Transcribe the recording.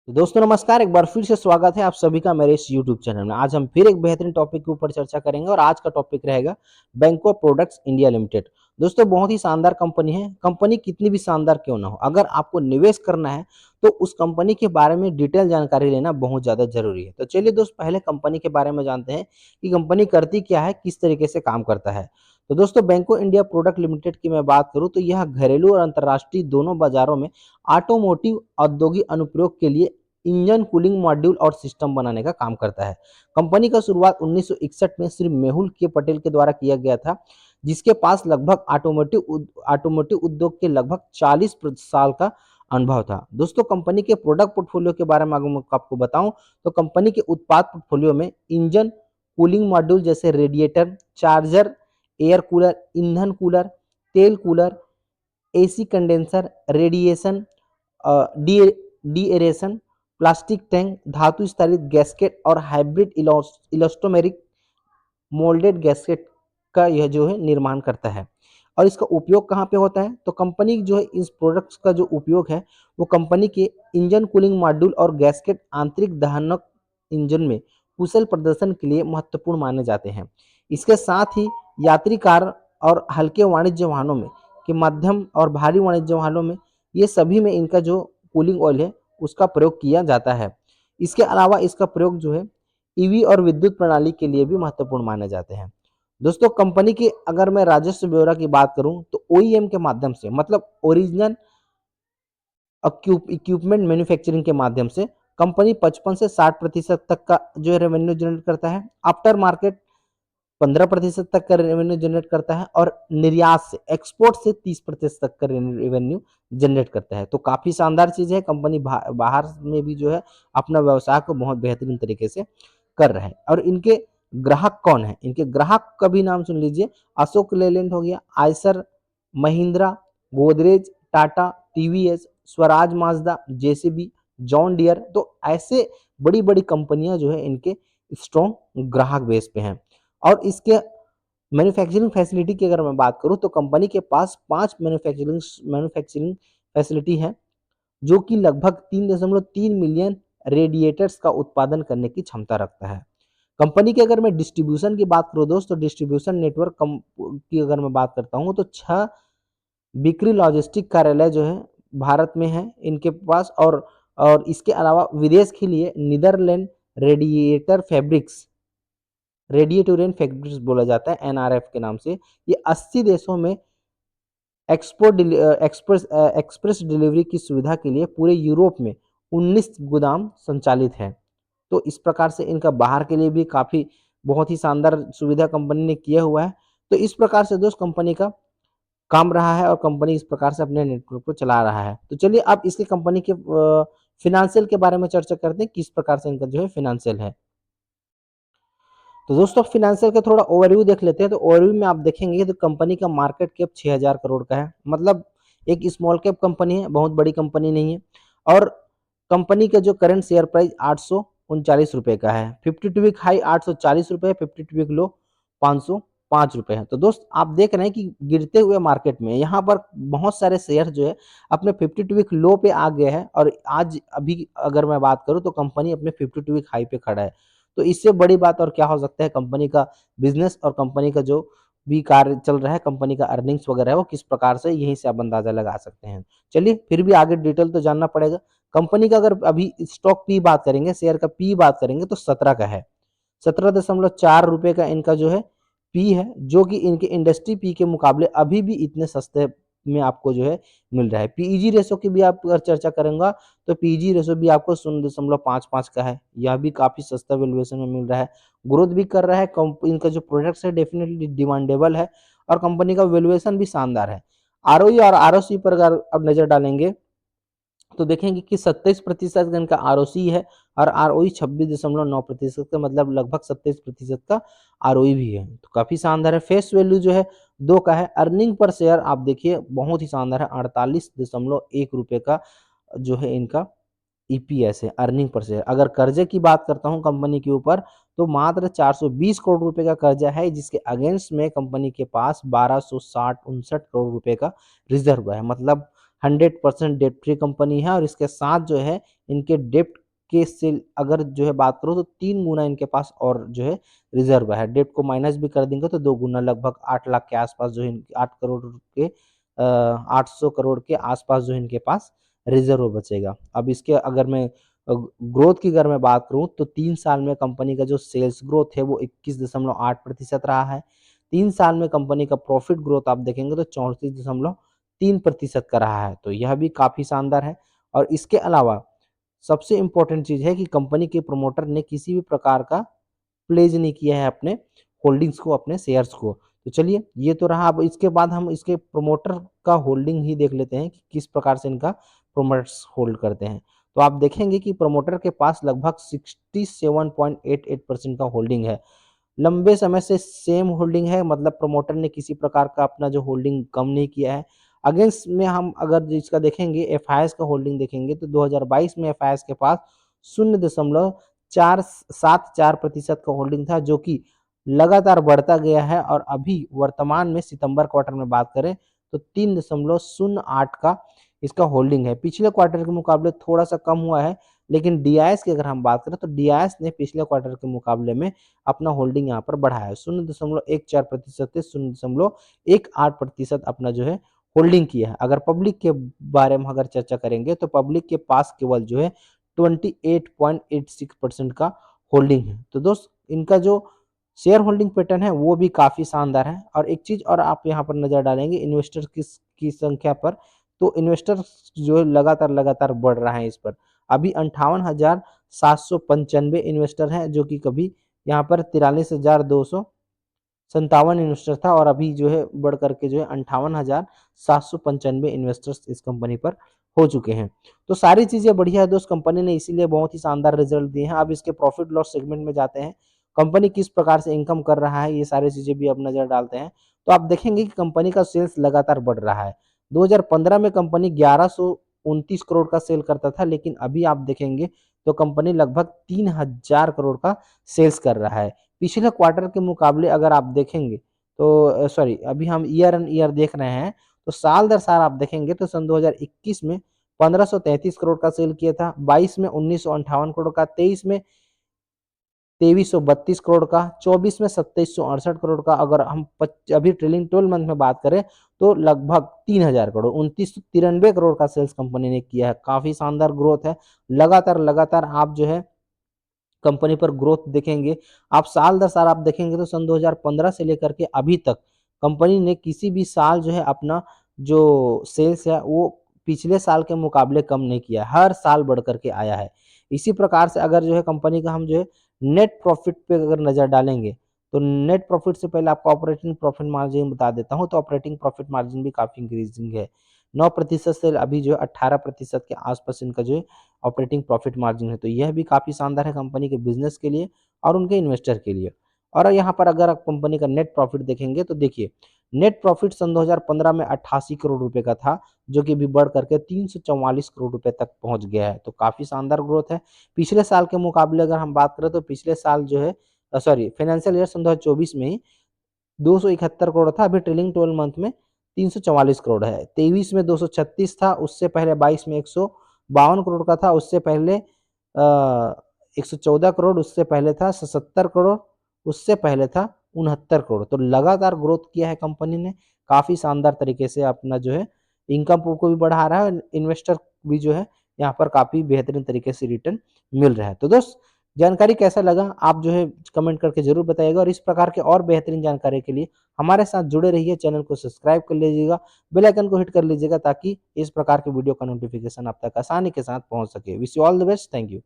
तो दोस्तों नमस्कार, एक बार फिर से स्वागत है आप सभी का मेरे इस यूट्यूब चैनल में। आज हम फिर एक बेहतरीन टॉपिक के ऊपर चर्चा करेंगे और आज का टॉपिक रहेगा बैंको प्रोडक्ट्स इंडिया लिमिटेड। दोस्तों बहुत ही शानदार कंपनी है। कंपनी कितनी भी शानदार क्यों ना हो, अगर आपको निवेश करना है तो उस कंपनी के बारे में डिटेल जानकारी लेना बहुत ज़्यादा जरूरी है। तो चलिए दोस्त, पहले कंपनी के बारे में जानते हैं कि कंपनी करती क्या है, किस तरीके से काम करता है। तो दोस्तों बैंको इंडिया प्रोडक्ट लिमिटेड की मैं बात करूं तो यह घरेलू और अंतर्राष्ट्रीय दोनों बाजारों में ऑटोमोटिव औद्योगिक अनुप्रयोग के लिए इंजन कूलिंग मॉड्यूल और सिस्टम बनाने का काम करता है। कंपनी का शुरुआत 1961 में श्री मेहुल के पटेल के द्वारा किया गया था, जिसके पास लगभग ऑटोमोटिव उद्योग के लगभग 40 साल का अनुभव था। दोस्तों कंपनी के प्रोडक्ट पोर्टफोलियो के बारे में अगर मैं आपको बताऊं तो कंपनी के उत्पाद पोर्टफोलियो में इंजन कूलिंग मॉड्यूल जैसे रेडिएटर, चार्जर, एयर कूलर, ईंधन कूलर, तेल cooler, AC condenser, radiation, de deaeration, plastic tank, धातु स्तरित गैस्केट और हाइब्रिड इलास्टोमेरिक मोल्डेड गैस्केट का यह जो है निर्माण करता है। और इसका उपयोग कहाँ पे होता है, तो कंपनी जो है इस प्रोडक्ट्स का जो उपयोग है वो कंपनी के इंजन कूलिंग मॉड्यूल और गैस्केट आंतरिक दहनक इंजन में कुशल प्रदर्शन के लिए महत्वपूर्ण माने जाते हैं। इसके साथ ही यात्री कार और हल्के वाणिज्य वाहनों में के मध्यम और भारी वाणिज्य वाहनों में ये सभी में इनका जो कूलिंग ऑयल है उसका प्रयोग किया जाता है। इसके अलावा इसका प्रयोग जो है ईवी और विद्युत प्रणाली के लिए भी महत्वपूर्ण माने जाते हैं। दोस्तों कंपनी की अगर मैं राजस्व ब्यौरा की बात करूं तो ओईएम के माध्यम से, मतलब ओरिजिनल इक्विपमेंट मैन्युफैक्चरिंग के माध्यम से कंपनी 55 से 60% तक का जो है रेवेन्यू जनरेट करता है। आफ्टर मार्केट 15% तक का रेवेन्यू जनरेट करता है और निर्यात से, एक्सपोर्ट से 30% तक का रेवेन्यू जनरेट करता है। तो काफी शानदार चीज है। कंपनी बाहर में भी जो है अपना व्यवसाय को बहुत बेहतरीन तरीके से कर रहे हैं। और इनके ग्राहक कौन है, इनके ग्राहक का भी नाम सुन लीजिए। अशोक लेलैंड हो गया, Eicher, Mahindra, Godrej, Tata, TVS, Swaraj Mazda, JCB, John Deere. तो ऐसे बड़ी बड़ी कंपनियां जो है इनके स्ट्रॉन्ग ग्राहक बेस पे हैं। और इसके मैन्युफैक्चरिंग फैसिलिटी की अगर मैं बात करूं तो कंपनी के पास 5 मैन्युफैक्चरिंग फैसिलिटी है, जो कि लगभग 3.3 मिलियन रेडिएटर्स का उत्पादन करने की क्षमता रखता है। कंपनी की अगर मैं डिस्ट्रीब्यूशन की बात करूं दोस्तों, डिस्ट्रीब्यूशन नेटवर्क की अगर मैं बात करता हूं तो 6 बिक्री लॉजिस्टिक कार्यालय जो है भारत में है इनके पास। और इसके अलावा विदेश के लिए नीदरलैंड रेडिएटोरियन फैक्ट्रीज बोला जाता है, एनआरएफ के नाम से। ये 80 देशों में एक्सप्रेस डिलीवरी की सुविधा के लिए पूरे यूरोप में 19 गोदाम संचालित है। तो इस प्रकार से इनका बाहर के लिए भी काफी बहुत ही शानदार सुविधा कंपनी ने किया हुआ है। तो इस प्रकार से दोस्त कंपनी का काम रहा है और कंपनी इस प्रकार से अपने नेटवर्क को चला रहा है। तो चलिए अब इसके कंपनी के फिनेंशियल के बारे में चर्चा करते हैं, किस प्रकार से इनका जो है फिनेंशियल है। तो दोस्तों फिनेंशियल का थोड़ा ओवरव्यू देख लेते हैं। तो ओवरव्यू में आप देखेंगे तो कंपनी का मार्केट कैप 6000 करोड़ का है, मतलब एक स्मॉल कैप कंपनी है, बहुत बड़ी कंपनी नहीं है। और कंपनी का जो करंट शेयर प्राइस 839 रुपए का है। 52 वीक हाई 840 रुपए, 52 वीक लो 505 रुपए है। तो दोस्त आप देख रहे हैं कि गिरते हुए मार्केट में यहाँ पर बहुत सारे शेयर जो है अपने 52 वीक लो पे आ गए हैं और आज अभी अगर मैं बात करूँ तो कंपनी अपने 52 वीक हाई पे खड़ा है। तो इससे बड़ी बात और क्या हो सकता है, कंपनी का बिजनेस और कंपनी का जो भी कार्य चल रहा है, कंपनी का अर्निंग्स वगैरह है वो किस प्रकार से, यहीं से आप अंदाजा लगा सकते हैं। चलिए फिर भी आगे डिटेल तो जानना पड़ेगा। कंपनी का अगर अभी स्टॉक पी बात करेंगे, शेयर का पी बात करेंगे तो 17 का है। 17.4 रुपए का इनका जो है पी है, जो कि इनके इंडस्ट्री पी के मुकाबले अभी भी इतने सस्ते में आपको जो है मिल रहा है। पीईजी रेशो की भी आप अगर चर्चा करेंगे तो पीजी रेशो भी आपको 0.55 का है, यह भी काफी सस्ता वैल्यूएशन में मिल रहा है। ग्रोथ भी कर रहा है, इनका जो प्रोडक्ट्स है डेफिनेटली डिमांडेबल है और कंपनी का वैल्यूएशन भी शानदार है। आरओई और आरओसी पर अगर अब नजर डालेंगे तो देखेंगे कि 27% का इनका आरओसी है और आरओई 26.9% का, मतलब लगभग 27% का आरओई भी है। तो काफी शानदार है। फेस वैल्यू जो है 2 का है। अर्निंग पर शेयर आप देखिए बहुत ही शानदार है, 48.1 रुपए का जो है इनका ईपीएस है, अर्निंग पर शेयर। अगर कर्जे की बात करता हूं कंपनी के ऊपर तो मात्र 420 करोड़ रुपए का कर्जा है, जिसके अगेंस्ट में कंपनी के पास 1260-59 करोड़ रुपए का रिजर्व है, मतलब 100% डेट फ्री कंपनी है और इसके साथ जो है इनके डेप्ट के से अगर जो है बात करूँ तो 3 गुना इनके पास और जो है रिज़र्व है। डेप्ट को माइनस भी कर देंगे तो 2 गुना लगभग 8 लाख के आस-पास जो है 8 करोड़ के 800 करोड़ के आस-पास जो है इनके पास रिज़र्व बचेगा। अब इसके अगर मैं ग्रोथ की अगर मैं बात करूँ तो 3 साल में कंपनी का जो सेल्स ग्रोथ है वो 21.8% रहा है। 3 साल में कंपनी का प्रॉफिट ग्रोथ आप देखेंगे तो 34.3% का रहा है। तो यह भी काफ़ी शानदार है और इसके अलावा सबसे इम्पोर्टेंट चीज़ है कि कंपनी के प्रमोटर ने किसी भी प्रकार का प्लेज़ नहीं किया है अपने होल्डिंग्स को, अपने शेयर्स को। तो चलिए ये तो रहा, अब इसके बाद हम इसके प्रमोटर का होल्डिंग ही देख लेते हैं कि किस प्रकार से इनका प्रमोटर्स होल्ड करते हैं। तो आप देखेंगे कि प्रमोटर के पास लगभग 67.88% का होल्डिंग है। लंबे समय से सेम होल्डिंग है, मतलब प्रमोटर ने किसी प्रकार का अपना जो होल्डिंग कम नहीं किया है। अगेंस्ट में हम अगर इसका देखेंगे एफआईएस का होल्डिंग देखेंगे तो 2022 में एफआईएस के पास 0.474% का होल्डिंग था, जो कि लगातार बढ़ता गया है और अभी वर्तमान में सितंबर क्वार्टर में बात करें तो 3.08 का इसका होल्डिंग है। पिछले क्वार्टर के मुकाबले थोड़ा-सा कम हुआ है, लेकिन डीआईएस की अगर हम बात करें तो डीआईएस ने पिछले क्वार्टर के मुकाबले में अपना होल्डिंग यहाँ पर बढ़ाया है। 0.14% से 0.18% अपना जो है होल्डिंग किया है। अगर पब्लिक के बारे में अगर चर्चा करेंगे तो पब्लिक के पास केवल जो है 28.86% का होल्डिंग है। तो दोस्त इनका जो शेयर होल्डिंग पैटर्न है वो भी काफ़ी शानदार है। और एक चीज़ और आप यहाँ पर नज़र डालेंगे इन्वेस्टर की संख्या पर, तो इन्वेस्टर जो है लगातार बढ़ रहा है इस पर। अभी 58,795 इन्वेस्टर हैं, जो कि कभी यहाँ पर 43,257 इन्वेस्टर था और अभी जो है बढ़ करके जो है 58,795 इन्वेस्टर्स इस कंपनी पर हो चुके हैं। तो सारी चीज़ें बढ़िया है दोस्त, कंपनी ने इसीलिए बहुत ही शानदार रिजल्ट दिए हैं। अब इसके प्रॉफिट लॉस सेगमेंट में जाते हैं, कंपनी किस प्रकार से इनकम कर रहा है ये सारी चीज़ें भी अब नज़र डालते हैं। तो आप देखेंगे कि कंपनी का सेल्स लगातार बढ़ रहा है। 2015 में कंपनी 1129 करोड़ का सेल करता था, लेकिन अभी आप देखेंगे तो कंपनी लगभग 3000 करोड़ का सेल्स कर रहा है। पिछले क्वार्टर के मुकाबले अगर आप देखेंगे तो सॉरी, अभी हम ईयर ऑन ईयर देख रहे हैं, तो साल दर साल आप देखेंगे तो सन 2021 में 1533 करोड़ का सेल किया था, 22 में 1958 करोड़ का, 23 में 2332 करोड़ का, 24 में 2768 करोड़ का। अगर हम अभी ट्रेलिंग 12 मंथ में बात करें तो लगभग 3000 करोड़ 2993 करोड़ का सेल्स कंपनी ने किया है। काफ़ी शानदार ग्रोथ है। लगातार आप जो है कंपनी पर ग्रोथ देखेंगे, आप साल दर साल आप देखेंगे तो सन 2015 से लेकर के अभी तक कंपनी ने किसी भी साल जो है अपना जो सेल्स है वो पिछले साल के मुकाबले कम नहीं किया, हर साल बढ़ कर के आया है। इसी प्रकार से अगर जो है कंपनी का हम जो है नेट प्रॉफिट पे अगर नज़र डालेंगे, तो नेट प्रॉफिट से पहले आपको ऑपरेटिंग प्रॉफिट मार्जिन बता देता हूँ, तो ऑपरेटिंग प्रॉफिट मार्जिन भी काफ़ी इंक्रीजिंग है। 9% से अभी जो है 18% के आसपास इनका जो है ऑपरेटिंग प्रॉफिट मार्जिन है। तो यह भी काफ़ी शानदार है कंपनी के बिज़नेस के लिए और उनके इन्वेस्टर के लिए। और यहाँ पर अगर आप कंपनी का नेट प्रॉफिट देखेंगे तो देखिए, नेट प्रॉफिट सन 2015 में 88 करोड़ रुपए का था, जो कि अभी बढ़ करके 344 करोड़ रुपए तक पहुँच गया है। तो काफ़ी शानदार ग्रोथ है। पिछले साल के मुकाबले अगर हम बात करें तो पिछले साल जो है सॉरी फाइनेंशियल ईयर सन 2024 में ही 271 करोड़ था, अभी ट्रेलिंग 12 मंथ में 344 करोड़ है। 23 में 236 था, उससे पहले 22 में 152 करोड़ का था, उससे पहले 114 करोड़, उससे पहले था 77 करोड़, उससे पहले था 69 करोड़। तो लगातार ग्रोथ किया है कंपनी ने, काफ़ी शानदार तरीके से अपना जो है इनकम को भी बढ़ा रहा है, इन्वेस्टर भी जो है यहाँ पर काफ़ी बेहतरीन तरीके से रिटर्न मिल रहा है। तो दोस्त जानकारी कैसा लगा आप जो है कमेंट करके ज़रूर बताइएगा और इस प्रकार के और बेहतरीन जानकारी के लिए हमारे साथ जुड़े रहिए, चैनल को सब्सक्राइब कर लीजिएगा, बेल आइकन को हिट कर लीजिएगा ताकि इस प्रकार के वीडियो का नोटिफिकेशन आप तक आसानी के साथ पहुंच सके। Wish you all the best, thank you.